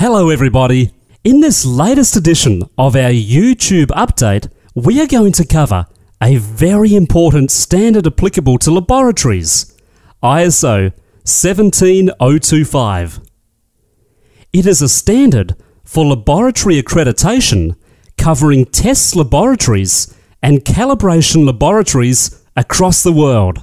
Hello everybody! In this latest edition of our YouTube update, we are going to cover a very important standard applicable to laboratories, ISO 17025. It is a standard for laboratory accreditation covering test laboratories and calibration laboratories across the world.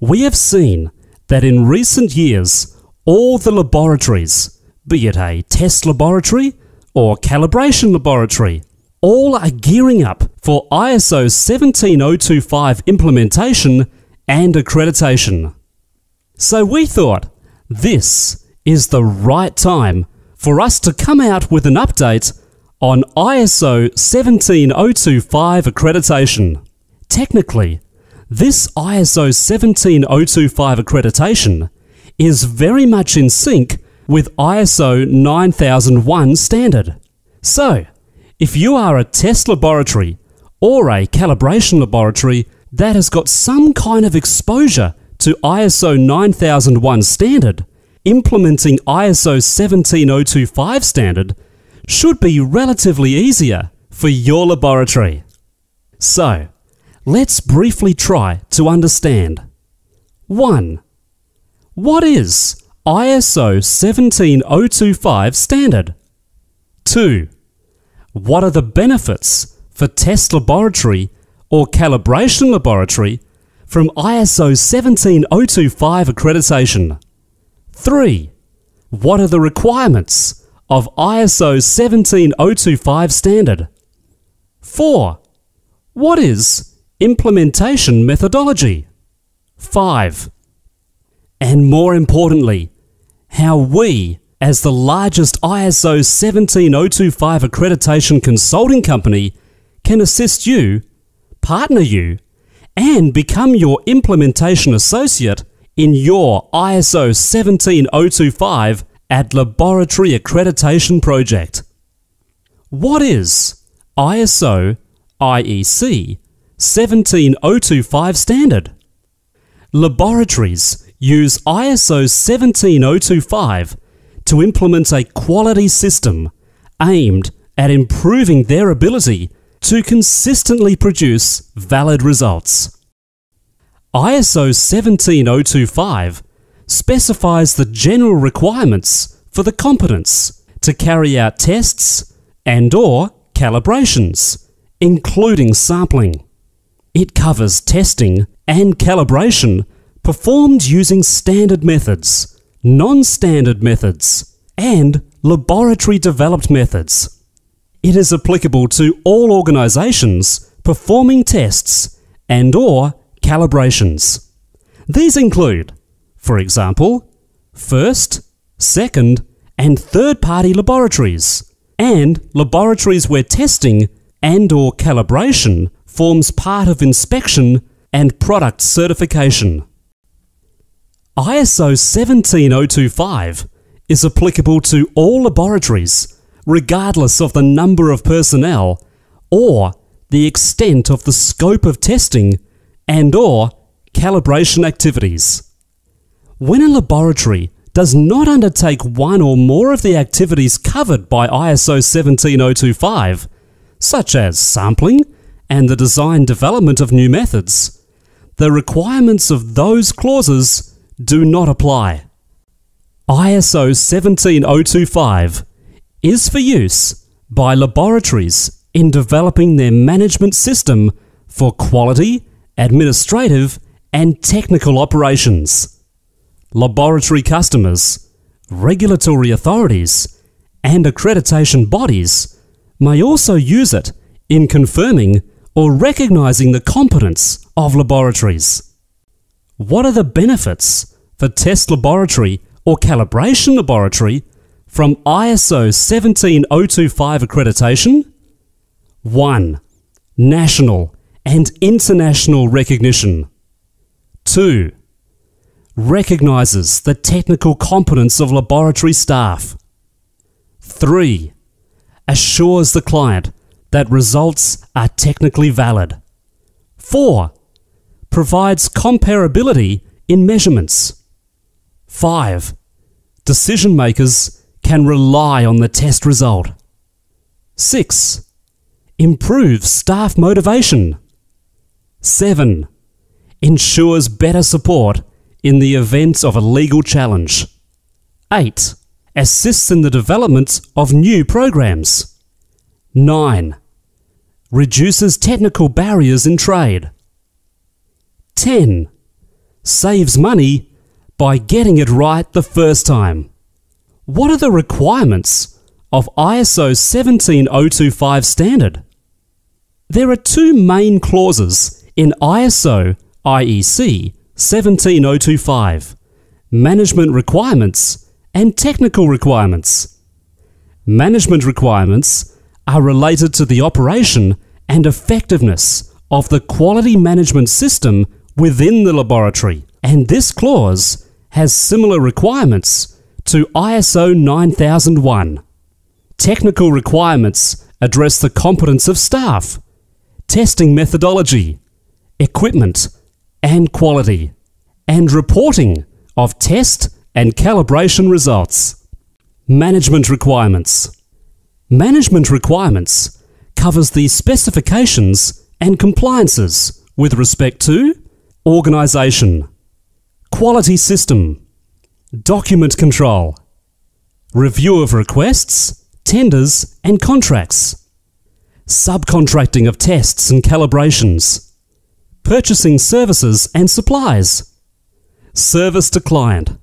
We have seen that in recent years, all the laboratories, be it a test laboratory or calibration laboratory, all are gearing up for ISO 17025 implementation and accreditation. So we thought this is the right time for us to come out with an update on ISO 17025 accreditation. Technically, this ISO 17025 accreditation is very much in sync with ISO 9001 standard. So, if you are a test laboratory or a calibration laboratory that has got some kind of exposure to ISO 9001 standard, implementing ISO 17025 standard should be relatively easier for your laboratory. So, let's briefly try to understand. 1. What is ISO 17025 standard? 2. What are the benefits for test laboratory or calibration laboratory from ISO 17025 accreditation? 3. What are the requirements of ISO 17025 standard? 4. What is implementation methodology? 5. And more importantly, how we, as the largest ISO 17025 accreditation consulting company, can assist you, partner you, and become your implementation associate in your ISO 17025 at Laboratory Accreditation Project. What is ISO IEC 17025 standard? Laboratories use ISO 17025 to implement a quality system aimed at improving their ability to consistently produce valid results. ISO 17025 specifies the general requirements for the competence to carry out tests and/or calibrations, including sampling. It covers testing and calibration performed using standard methods, non-standard methods, and laboratory-developed methods. It is applicable to all organizations performing tests and/or calibrations. These include, for example, first, second, and third-party laboratories, and laboratories where testing and/or calibration forms part of inspection and product certification. ISO 17025 is applicable to all laboratories, regardless of the number of personnel or the extent of the scope of testing and/or calibration activities. When a laboratory does not undertake one or more of the activities covered by ISO 17025, such as sampling and the design development of new methods, the requirements of those clauses do not apply. ISO 17025 is for use by laboratories in developing their management system for quality, administrative, and technical operations. Laboratory customers, regulatory authorities, and accreditation bodies may also use it in confirming or recognizing the competence of laboratories. What are the benefits for test laboratory or calibration laboratory from ISO 17025 accreditation? 1. National and international recognition. 2. Recognizes the technical competence of laboratory staff. 3. Assures the client that results are technically valid. 4. Provides comparability in measurements. 5. Decision makers can rely on the test result. 6. Improves staff motivation. 7. Ensures better support in the event of a legal challenge. 8. Assists in the development of new programs. 9. Reduces technical barriers in trade. 10. Saves money by getting it right the first time. What are the requirements of ISO 17025 standard? There are two main clauses in ISO IEC 17025, management requirements and technical requirements. Management requirements are related to the operation and effectiveness of the quality management system within the laboratory, and this clause has similar requirements to ISO 9001. Technical requirements address the competence of staff, testing methodology, equipment and quality, and reporting of test and calibration results. Management requirements. Management requirements covers the specifications and compliances with respect to organisation, quality system, document control, review of requests, tenders and contracts, subcontracting of tests and calibrations, purchasing services and supplies, service to client,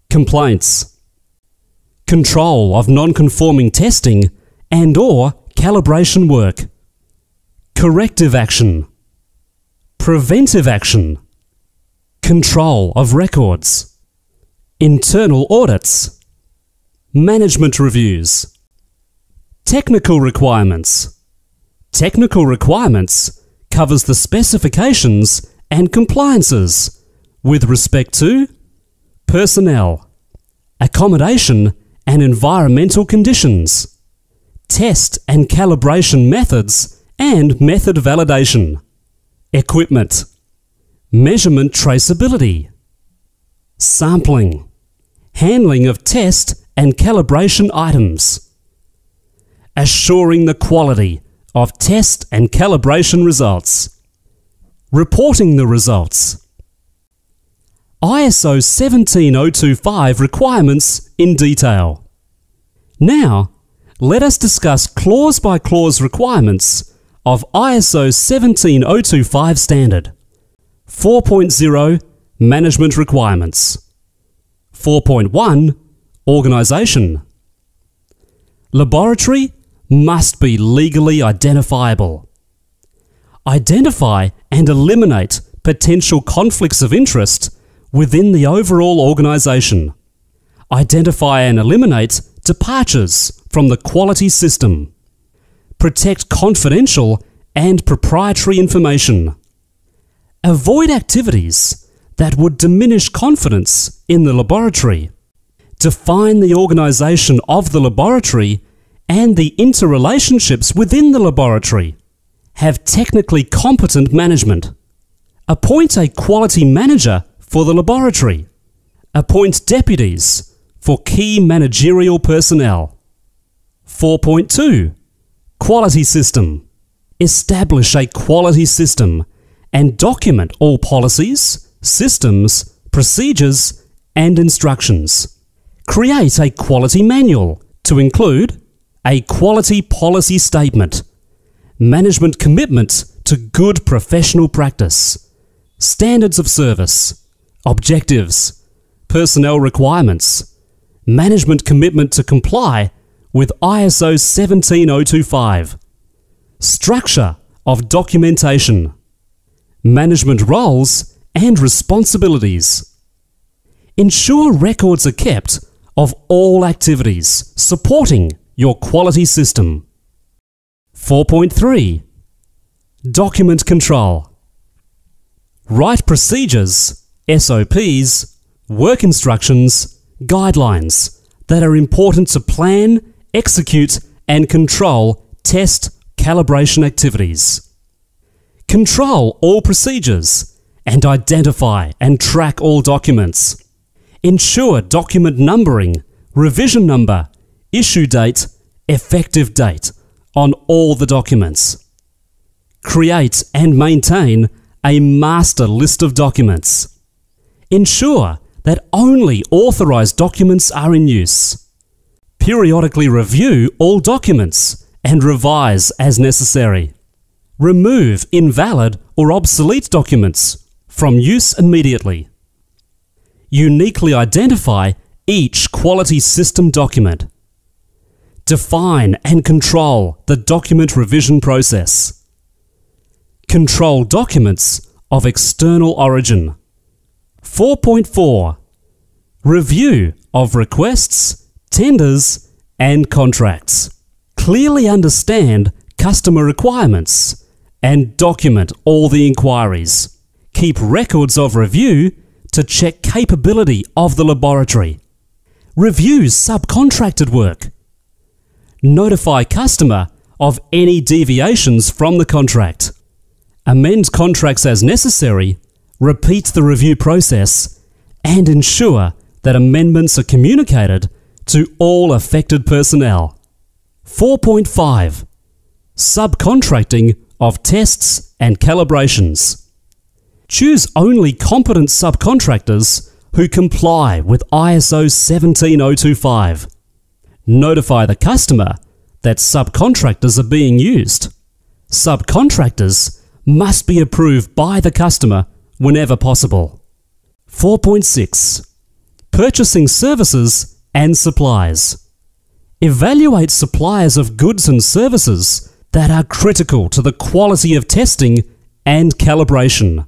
complaints, control of non-conforming testing and/or calibration work, corrective action, preventive action, control of records, internal audits, management reviews. Technical requirements. Technical requirements covers the specifications and compliances with respect to personnel, accommodation and environmental conditions, test and calibration methods and method validation, equipment, measurement traceability, sampling, handling of test and calibration items, assuring the quality of test and calibration results, reporting the results. ISO 17025 requirements in detail. Now, let us discuss clause-by-clause requirements of ISO 17025 standard. 4.0 Management Requirements. 4.1 Organisation. Laboratory must be legally identifiable. Identify and eliminate potential conflicts of interest within the overall organisation. Identify and eliminate departures from the quality system. Protect confidential and proprietary information. Avoid activities that would diminish confidence in the laboratory. Define the organisation of the laboratory and the interrelationships within the laboratory. Have technically competent management. Appoint a quality manager for the laboratory. Appoint deputies for key managerial personnel. 4.2 Quality System. Establish a quality system and document all policies, systems, procedures and instructions. Create a quality manual to include a quality policy statement, management commitment to good professional practice, standards of service, objectives, personnel requirements, management commitment to comply with ISO 17025, structure of documentation, management roles and responsibilities. Ensure records are kept of all activities supporting your quality system. 4.3 Document control. Write procedures, SOPs, work instructions, guidelines that are important to plan, execute and control test calibration activities. Control all procedures and identify and track all documents. Ensure document numbering revision number, issue date, effective date on all the documents. Create and maintain a master list of documents. Ensure that only authorized documents are in use. Periodically review all documents and revise as necessary. Remove invalid or obsolete documents from use immediately. Uniquely identify each quality system document. Define and control the document revision process. Control documents of external origin. 4.4. Review of requests, tenders, and contracts. Clearly understand customer requirements and document all the inquiries. Keep records of review to check capability of the laboratory. Review subcontracted work. Notify customer of any deviations from the contract. Amend contracts as necessary, repeat the review process, and ensure that amendments are communicated to all affected personnel. 4.5. Subcontracting of tests and calibrations. Choose only competent subcontractors who comply with ISO 17025. Notify the customer that subcontractors are being used. Subcontractors must be approved by the customer whenever possible. 4.6. Purchasing services and supplies. Evaluate suppliers of goods and services that are critical to the quality of testing and calibration.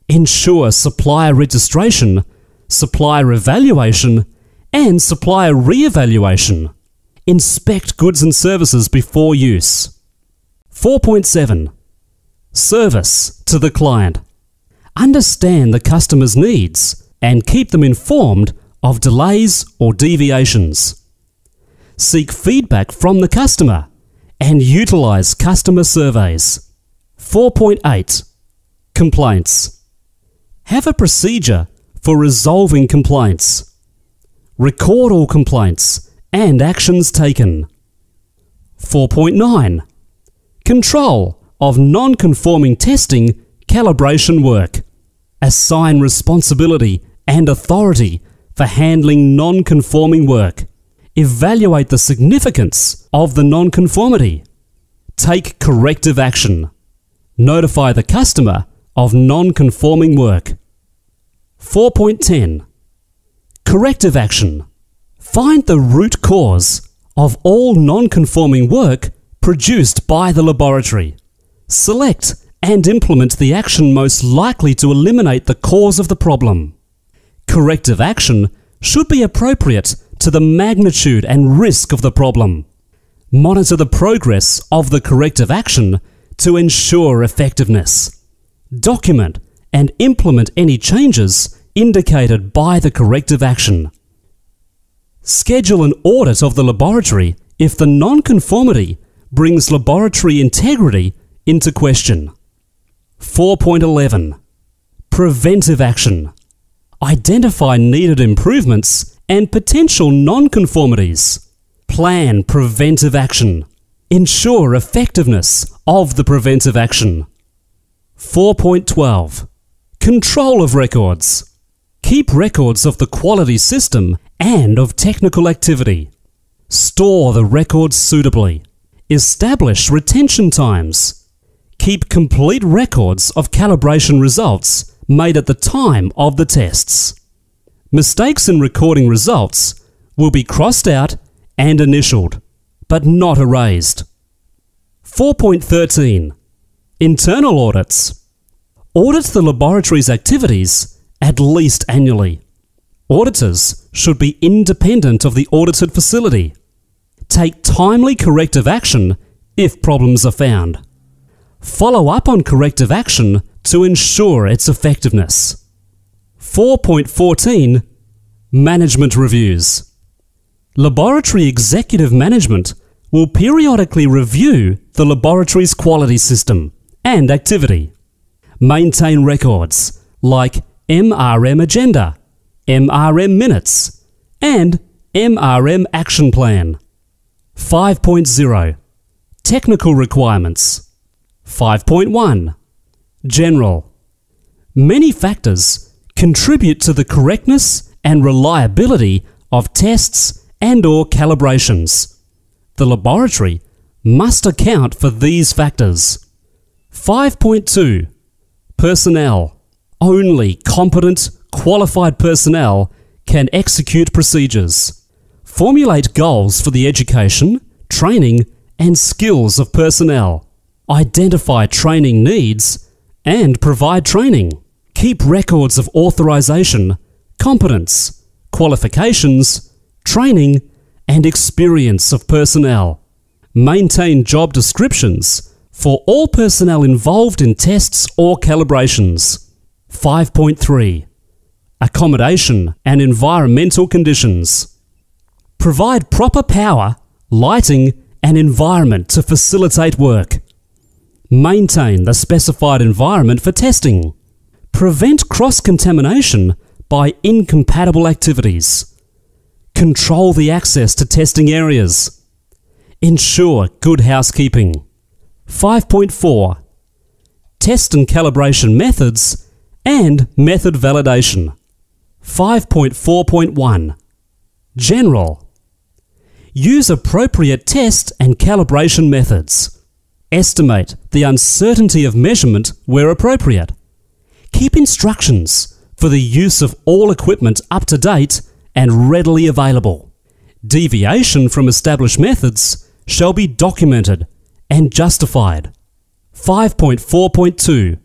Ensure supplier registration, supplier evaluation, and supplier re-evaluation. Inspect goods and services before use. 4.7. Service to the client. Understand the customer's needs and keep them informed of delays or deviations. Seek feedback from the customer and utilize customer surveys. 4.8. Complaints. Have a procedure for resolving complaints. Record all complaints and actions taken. 4.9. Control of non-conforming testing calibration work. Assign responsibility and authority for handling non-conforming work. Evaluate the significance of the non-conformity. Take corrective action. Notify the customer of non-conforming work. 4.10. Corrective action. Find the root cause of all non-conforming work produced by the laboratory. Select and implement the action most likely to eliminate the cause of the problem. Corrective action should be appropriate to the magnitude and risk of the problem. Monitor the progress of the corrective action to ensure effectiveness. Document and implement any changes indicated by the corrective action. Schedule an audit of the laboratory if the non-conformity brings laboratory integrity into question. 4.11. Preventive action. Identify needed improvements and potential non-conformities. Plan preventive action. Ensure effectiveness of the preventive action. 4.12. Control of records. Keep records of the quality system and of technical activity. Store the records suitably. Establish retention times. Keep complete records of calibration results made at the time of the tests. Mistakes in recording results will be crossed out and initialed, but not erased. 4.13. Internal audits. Audit the laboratory's activities at least annually. Auditors should be independent of the audited facility. Take timely corrective action if problems are found. Follow up on corrective action to ensure its effectiveness. 4.14. Management reviews. Laboratory executive management will periodically review the laboratory's quality system and activity. Maintain records like MRM agenda, MRM minutes, and MRM Action Plan. 5.0 Technical Requirements. 5.1 General. Many factors contribute to the correctness and reliability of tests and/or calibrations. The laboratory must account for these factors. 5.2 Personnel. Only competent, qualified personnel can execute procedures. Formulate goals for the education, training, and skills of personnel. Identify training needs and provide training. Keep records of authorization, competence, qualifications, training, and experience of personnel. Maintain job descriptions for all personnel involved in tests or calibrations. 5.3 Accommodation and environmental conditions. Provide proper power, lighting, and environment to facilitate work. Maintain the specified environment for testing. Prevent cross-contamination by incompatible activities. Control the access to testing areas. Ensure good housekeeping. 5.4 Test and calibration methods and method validation. 5.4.1 General. Use appropriate test and calibration methods. Estimate the uncertainty of measurement where appropriate. Keep instructions for the use of all equipment up to date and readily available. Deviation from established methods shall be documented and justified. 5.4.2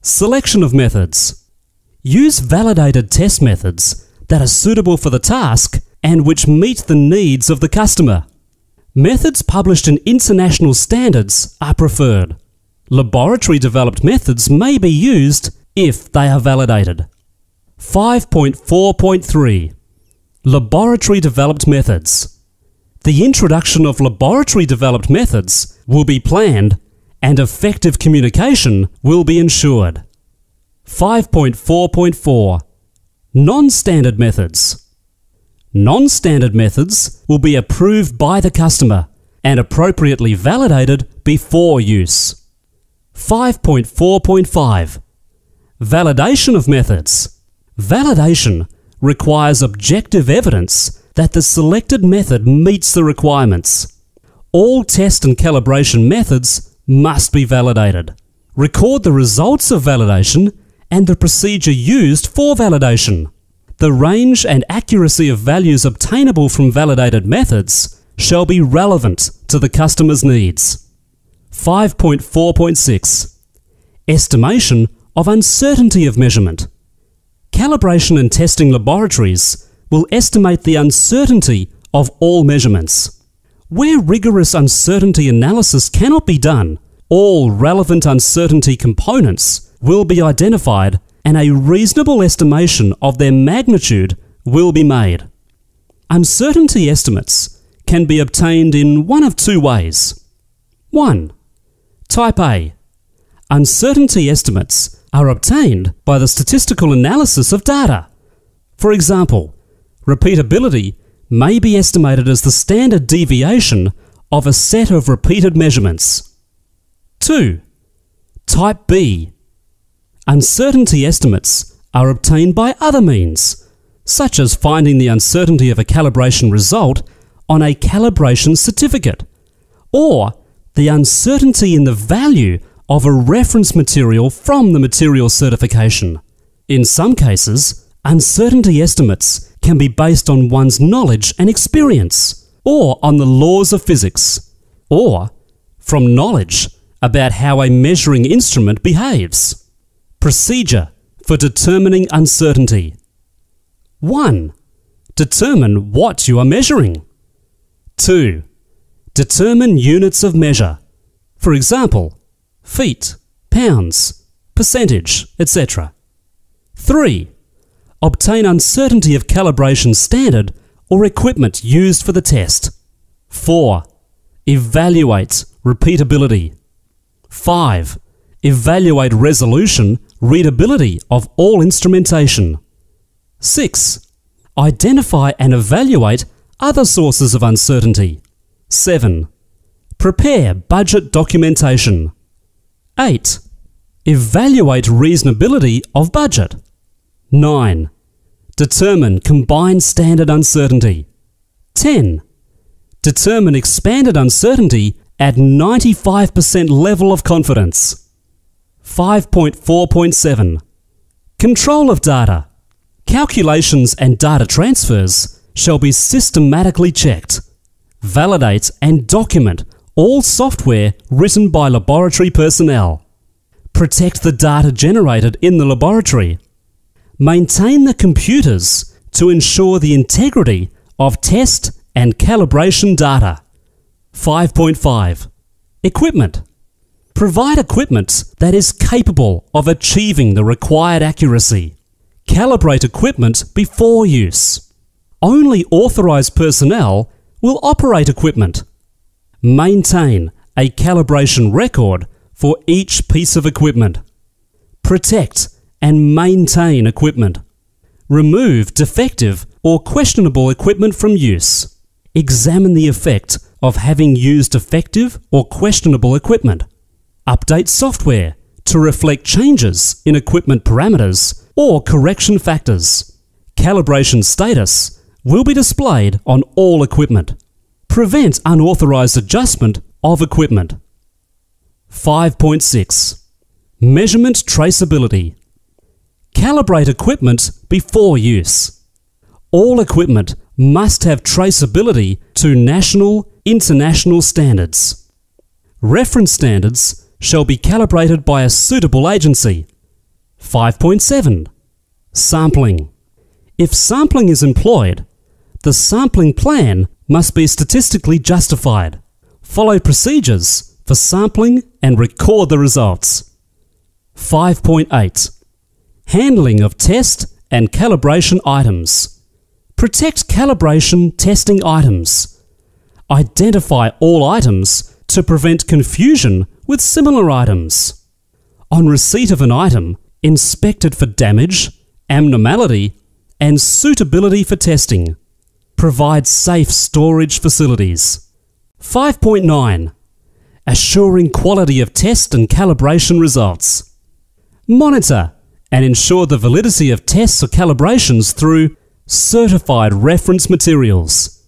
Selection of methods. Use validated test methods that are suitable for the task and which meet the needs of the customer. Methods published in international standards are preferred. Laboratory-developed methods may be used if they are validated. 5.4.3 Laboratory-developed methods. The introduction of laboratory-developed methods will be planned and effective communication will be ensured. 5.4.4 Non-standard methods. Non-standard methods will be approved by the customer and appropriately validated before use. 5.4.5 Validation of methods. Validation requires objective evidence that the selected method meets the requirements. All test and calibration methods must be validated. Record the results of validation and the procedure used for validation. The range and accuracy of values obtainable from validated methods shall be relevant to the customer's needs. 5.4.6 Estimation of uncertainty of measurement. Calibration and testing laboratories will estimate the uncertainty of all measurements. Where rigorous uncertainty analysis cannot be done, all relevant uncertainty components will be identified and a reasonable estimation of their magnitude will be made. Uncertainty estimates can be obtained in one of two ways. 1. Type A. Uncertainty estimates are obtained by the statistical analysis of data. For example, repeatability may be estimated as the standard deviation of a set of repeated measurements. 2. Type B. Uncertainty estimates are obtained by other means, such as finding the uncertainty of a calibration result on a calibration certificate, or the uncertainty in the value of a reference material from the material certification. In some cases, uncertainty estimates can be based on one's knowledge and experience, or on the laws of physics, or from knowledge about how a measuring instrument behaves. Procedure for determining uncertainty. 1. Determine what you are measuring. 2. Determine units of measure. For example, feet, pounds, percentage, etc. 3. Obtain uncertainty of calibration standard or equipment used for the test. 4. Evaluate repeatability. 5. Evaluate resolution, readability of all instrumentation. 6. Identify and evaluate other sources of uncertainty. 7. Prepare budget documentation. 8. Evaluate reasonability of budget. 9. Determine combined standard uncertainty. 10. Determine expanded uncertainty at 95% level of confidence. 5.4.7. Control of data. Calculations and data transfers shall be systematically checked. Validate and document all software written by laboratory personnel. Protect the data generated in the laboratory. Maintain the computers to ensure the integrity of test and calibration data. 5.5. Equipment. Provide equipment that is capable of achieving the required accuracy. Calibrate equipment before use. Only authorized personnel will operate equipment. Maintain a calibration record for each piece of equipment. Protect and maintain equipment. Remove defective or questionable equipment from use. Examine the effect of having used defective or questionable equipment. Update software to reflect changes in equipment parameters or correction factors. Calibration status will be displayed on all equipment. Prevent unauthorized adjustment of equipment. 5.6. Measurement traceability. Calibrate equipment before use. All equipment must have traceability to national, international standards. Reference standards shall be calibrated by a suitable agency. 5.7. Sampling. If sampling is employed, the sampling plan must be statistically justified. Follow procedures for sampling and record the results. 5.8. Handling of test and calibration items. Protect calibration testing items. Identify all items to prevent confusion with similar items. On receipt of an item, inspect it for damage, abnormality, and suitability for testing. Provide safe storage facilities. 5.9. Assuring quality of test and calibration results. Monitor and ensure the validity of tests or calibrations through certified reference materials,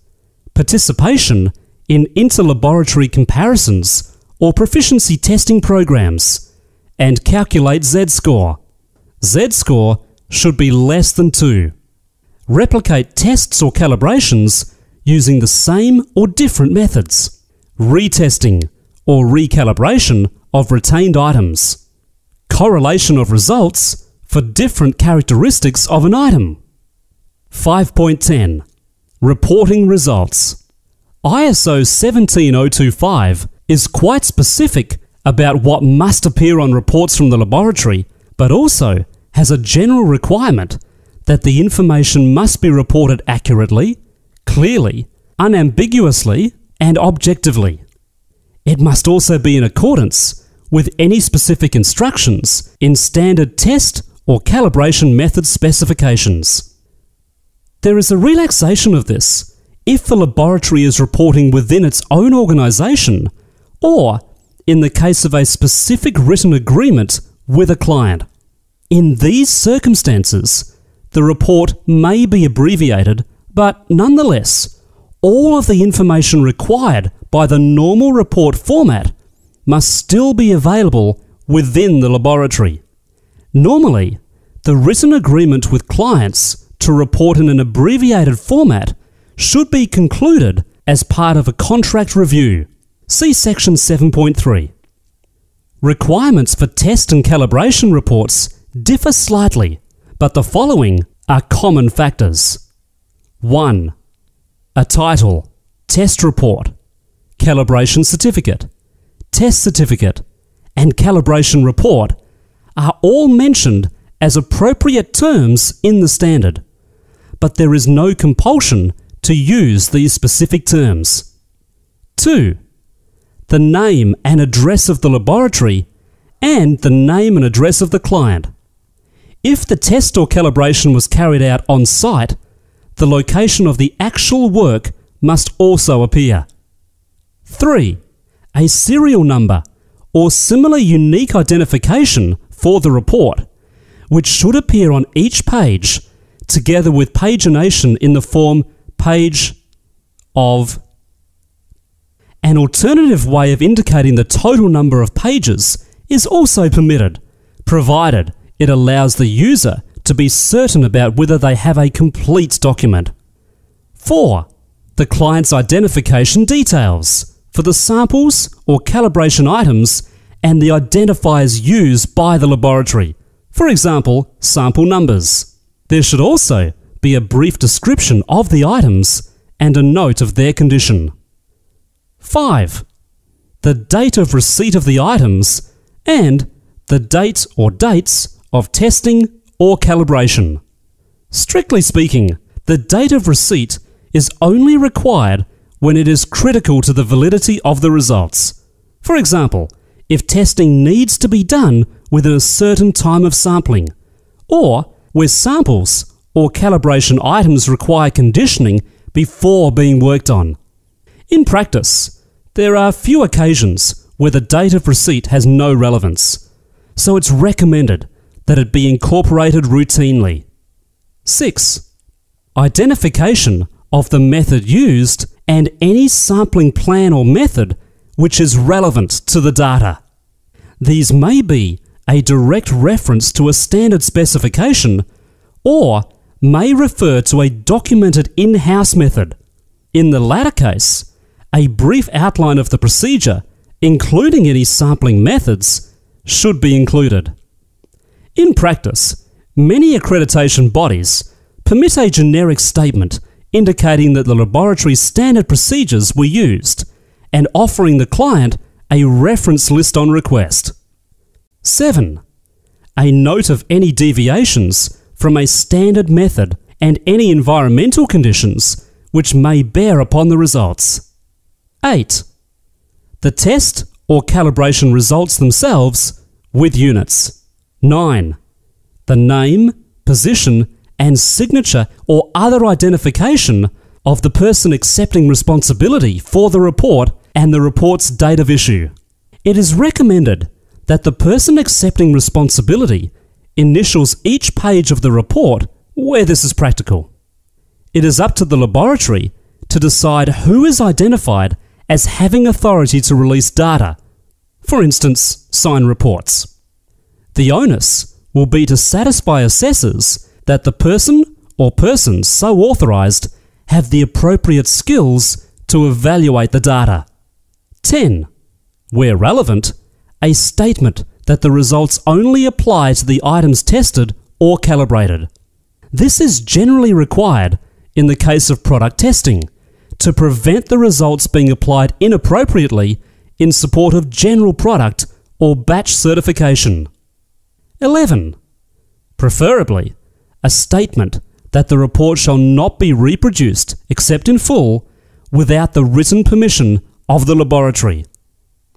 participation in interlaboratory comparisons or proficiency testing programs, and calculate Z-score. Z-score should be less than 2. Replicate tests or calibrations using the same or different methods. Retesting or recalibration of retained items. Correlation of results for different characteristics of an item. 5.10. Reporting results. ISO 17025 is quite specific about what must appear on reports from the laboratory, but also has a general requirement that the information must be reported accurately, clearly, unambiguously, and objectively. It must also be in accordance with any specific instructions in standard test or calibration method specifications. There is a relaxation of this if the laboratory is reporting within its own organisation or in the case of a specific written agreement with a client. In these circumstances, the report may be abbreviated, but nonetheless, all of the information required by the normal report format must still be available within the laboratory. Normally, the written agreement with clients to report in an abbreviated format should be concluded as part of a contract review. See section 7.3. Requirements for test and calibration reports differ slightly, but the following are common factors. 1. A title, test report, calibration certificate, test certificate, and calibration report are all mentioned as appropriate terms in the standard, but there is no compulsion to use these specific terms. 2. The name and address of the laboratory and the name and address of the client. If the test or calibration was carried out on site, the location of the actual work must also appear. 3. A serial number or similar unique identification for the report, which should appear on each page together with pagination in the form page of. An alternative way of indicating the total number of pages is also permitted, provided it allows the user to be certain about whether they have a complete document. 4. The client's identification details for the samples or calibration items and the identifiers used by the laboratory, for example, sample numbers. There should also be a brief description of the items and a note of their condition. 5. The date of receipt of the items and the date or dates of testing or calibration. Strictly speaking, the date of receipt is only required when it is critical to the validity of the results. For example, if testing needs to be done within a certain time of sampling, or where samples or calibration items require conditioning before being worked on. In practice, there are few occasions where the date of receipt has no relevance, so it's recommended that it be incorporated routinely. 6. Identification of the method used and any sampling plan or method which is relevant to the data. These may be a direct reference to a standard specification or may refer to a documented in-house method. In the latter case, a brief outline of the procedure, including any sampling methods, should be included. In practice, many accreditation bodies permit a generic statement indicating that the laboratory's standard procedures were used and offering the client a reference list on request. 7. A note of any deviations from a standard method and any environmental conditions which may bear upon the results. 8. The test or calibration results themselves with units. 9. The name, position, and signature or other identification of the person accepting responsibility for the report and the report's date of issue. It is recommended that the person accepting responsibility initials each page of the report where this is practical. It is up to the laboratory to decide who is identified as having authority to release data, for instance, sign reports. The onus will be to satisfy assessors that the person or persons so authorised have the appropriate skills to evaluate the data. 10. Where relevant, a statement that the results only apply to the items tested or calibrated. This is generally required in the case of product testing to prevent the results being applied inappropriately in support of general product or batch certification. 11. Preferably, a statement that the report shall not be reproduced except in full without the written permission of the laboratory.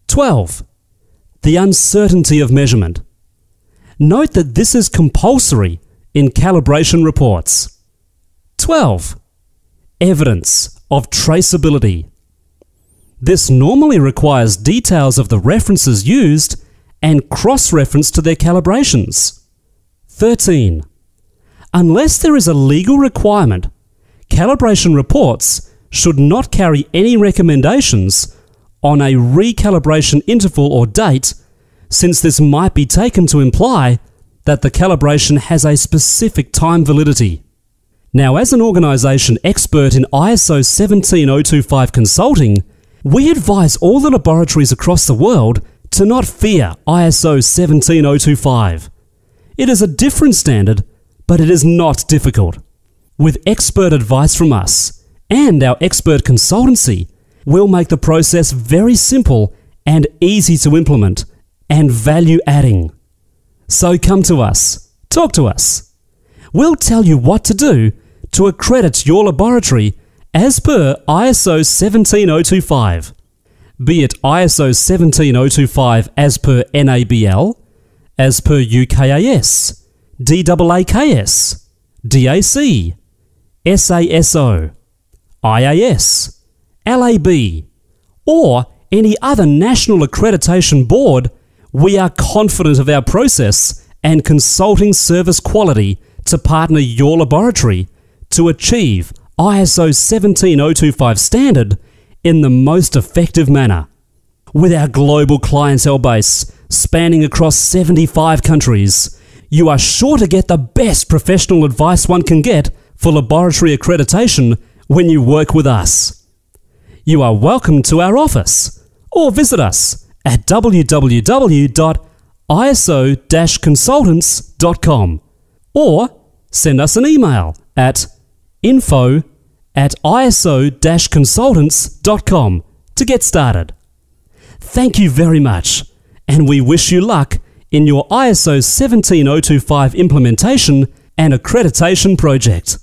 12. The uncertainty of measurement. Note that this is compulsory in calibration reports. 12. Evidence of traceability. This normally requires details of the references used and cross-reference to their calibrations. 13. Unless there is a legal requirement, calibration reports should not carry any recommendations on a recalibration interval or date, since this might be taken to imply that the calibration has a specific time validity. Now, as an organisation expert in ISO 17025 consulting, we advise all the laboratories across the world to not fear ISO 17025. It is a different standard, but it is not difficult. With expert advice from us and our expert consultancy, we'll make the process very simple and easy to implement and value-adding. So come to us, talk to us. We'll tell you what to do to accredit your laboratory as per ISO 17025, be it ISO 17025 as per NABL, as per UKAS, DAKKS, DAC, SASO, IAS, LAB, or any other national accreditation board, we are confident of our process and consulting service quality to partner your laboratory to achieve ISO 17025 standard in the most effective manner. With our global clientele base spanning across 75 countries, you are sure to get the best professional advice one can get for laboratory accreditation when you work with us. You are welcome to our office or visit us at www.iso-consultants.com or send us an email at info@iso-consultants.com to get started. Thank you very much, and we wish you luck in your ISO 17025 implementation and accreditation project.